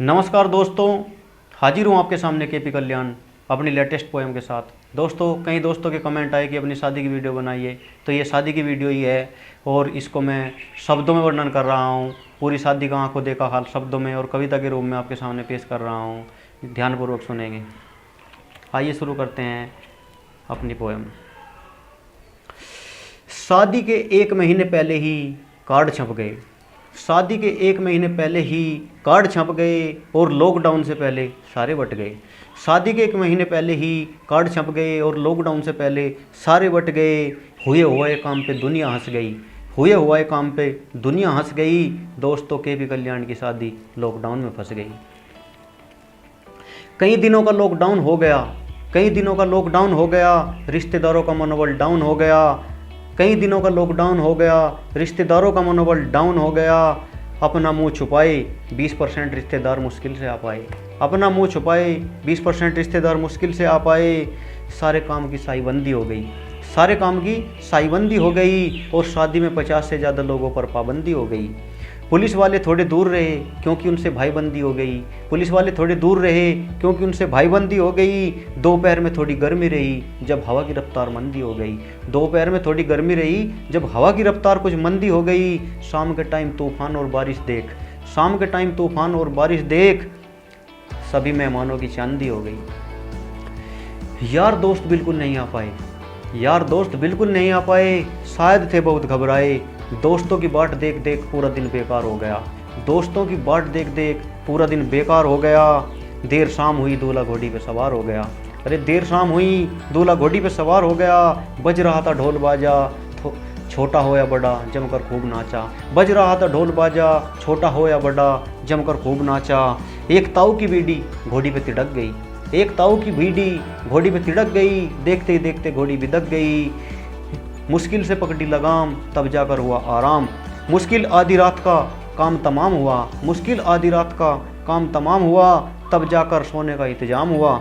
नमस्कार दोस्तों, हाजिर हूँ आपके सामने केपी कल्याण अपनी लेटेस्ट पोएम के साथ। दोस्तों, कई दोस्तों के कमेंट आए कि अपनी शादी की वीडियो बनाइए, तो ये शादी की वीडियो ही है और इसको मैं शब्दों में वर्णन कर रहा हूँ। पूरी शादी का आंखों देखा हाल शब्दों में और कविता के रूप में आपके सामने पेश कर रहा हूँ। ध्यानपूर्वक सुनेंगे। आइए शुरू करते हैं अपनी पोएम। शादी के 1 महीने पहले ही कार्ड छप गए। शादी के 1 महीने पहले ही कार्ड छप गए और लॉकडाउन से पहले सारे बट गए। शादी के 1 महीने पहले ही कार्ड छप गए और लॉकडाउन से पहले सारे बट गए। हुए हुए काम पे दुनिया हंस गई। हुए हुए काम पे दुनिया हंस गई। दोस्तों, केपी कल्याण की शादी लॉकडाउन में फंस गई। कई दिनों का लॉकडाउन हो गया। कई दिनों का लॉकडाउन हो गया। रिश्तेदारों का मनोबल डाउन हो गया। कई दिनों का लॉकडाउन हो गया। रिश्तेदारों का मनोबल डाउन हो गया। अपना मुंह छुपाए 20% रिश्तेदार मुश्किल से आ पाए। अपना मुंह छुपाए 20% रिश्तेदार मुश्किल से आ पाए। सारे काम की साईबंदी हो गई। सारे काम की साईबंदी हो गई और शादी में 50 से ज़्यादा लोगों पर पाबंदी हो गई। पुलिस वाले थोड़े दूर रहे क्योंकि उनसे भाईबंदी हो गई। पुलिस वाले थोड़े दूर रहे क्योंकि उनसे भाईबंदी हो गई। दोपहर में थोड़ी गर्मी रही जब हवा की रफ्तार मंदी हो गई। दोपहर में थोड़ी गर्मी रही जब हवा की रफ्तार कुछ मंदी हो गई। शाम के टाइम तूफान और बारिश देख। शाम के टाइम तूफान और बारिश देख। सभी मेहमानों की चांदी हो गई। यार दोस्त बिल्कुल नहीं आ पाए। यार दोस्त बिल्कुल नहीं आ पाए। शायद थे बहुत घबराए। दोस्तों की बाट देख देख पूरा दिन बेकार हो गया। दोस्तों की बाट देख देख पूरा दिन बेकार हो गया। देर शाम हुई दूल्हा घोड़ी पे सवार हो गया। अरे देर शाम हुई दूल्हा घोड़ी पे सवार हो गया। बज रहा था ढोल बाजा, छोटा हो या बड़ा जमकर खूब नाचा। बज रहा था ढोल बाजा, छोटा हो या बड़ा जमकर खूब नाचा। एक ताऊ की बीड़ी घोड़ी पे तिड़क गई। एक ताऊ की बीड़ी घोड़ी पे तिड़क गई। देखते ही देखते घोड़ी भी दक गई। मुश्किल से पकड़ी लगाम तब जाकर हुआ आराम। मुश्किल आधी रात का काम तमाम हुआ। मुश्किल आधी रात का काम तमाम हुआ तब जाकर सोने का इंतजाम हुआ।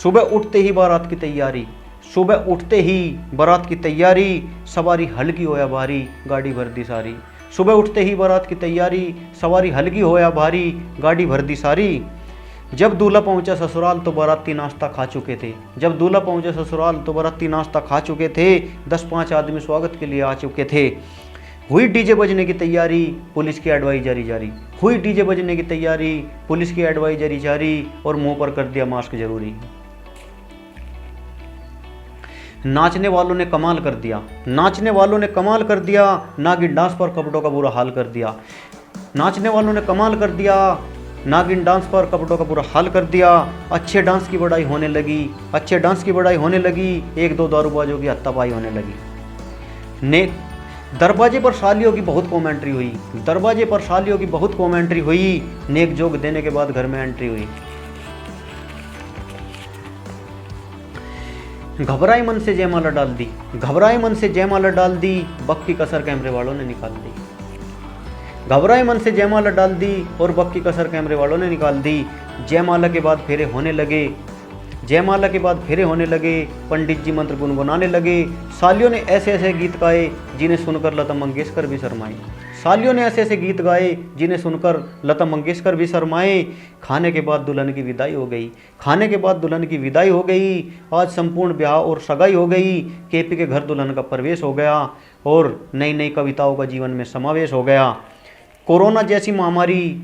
सुबह उठते ही बारात की तैयारी। सुबह उठते ही बारात की तैयारी। सवारी हल्की हो या भारी गाड़ी भर दी सारी। सुबह उठते ही बारात की तैयारी। सवारी हल्की हो या भारी गाड़ी भर दी सारी। जब दूल्हा पहुंचा ससुराल तो बाराती नाश्ता खा चुके थे। जब दूल्हा पहुंचा ससुराल तो बाराती नाश्ता खा चुके थे। 10-5 आदमी स्वागत के लिए आ चुके थे। हुई डीजे बजने की तैयारी, पुलिस की एडवाइजरी जारी। हुई डीजे बजने की तैयारी, पुलिस की एडवाइजरी जारी और मुंह पर कर दिया मास्क जरूरी। नाचने वालों ने कमाल कर दिया। नाचने वालों ने कमाल कर दिया। नागिन डांस पर कपड़ों का बुरा हाल कर दिया। नाचने वालों ने कमाल कर दिया। नागिन डांस पर कपड़ों का बुरा हाल कर दिया। अच्छे डांस की बड़ाई होने लगी। अच्छे डांस की बड़ाई होने लगी। 1-2 दारूबाजों की हत्तापाई होने लगी। दरवाजे पर सालियों की बहुत कमेंट्री हुई। दरवाजे पर सालियों की बहुत कमेंट्री हुई। नेक जोग देने के बाद घर में एंट्री हुई। घबराए मन से जयमाला डाल दी। घबराए मन से जयमाला डाल दी। बक की कसर कैमरे वालों ने निकाल दी। घबराए मन से जयमाला डाल दी और बक की कसर कैमरे वालों ने निकाल दी। जयमाला के बाद फेरे होने लगे। जयमाला के बाद फेरे होने लगे। पंडित जी मंत्र गुनगुनाने लगे। सालियों ने ऐसे ऐसे गीत गाए जिन्हें सुनकर लता मंगेशकर भी शर्माई। सालियों ने ऐसे ऐसे गीत गाए जिन्हें सुनकर लता मंगेशकर भी शर्माए। खाने के बाद दुल्हन की विदाई हो गई। खाने के बाद दुल्हन की विदाई हो गई। आज संपूर्ण ब्याह और सगाई हो गई। केपी के घर दुल्हन का प्रवेश हो गया और नई नई कविताओं का जीवन में समावेश हो गया। कोरोना जैसी महामारी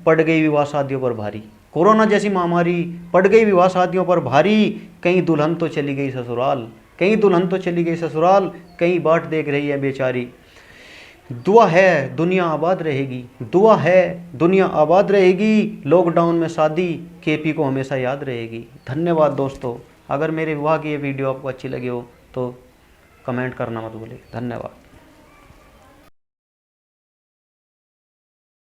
पड़ गई विवाह शादियों पर भारी। कोरोना जैसी महामारी पड़ गई विवाह शादियों पर भारी। कहीं दुल्हन तो चली गई ससुराल। कहीं दुल्हन तो चली गई ससुराल। कहीं बाट देख रही है बेचारी। दुआ है दुनिया आबाद रहेगी। दुआ है दुनिया आबाद रहेगी। लॉकडाउन में शादी केपी को हमेशा याद रहेगी। धन्यवाद दोस्तों। अगर मेरे विवाह की ये वीडियो आपको अच्छी लगी हो तो कमेंट करना मत भूलिए। धन्यवाद।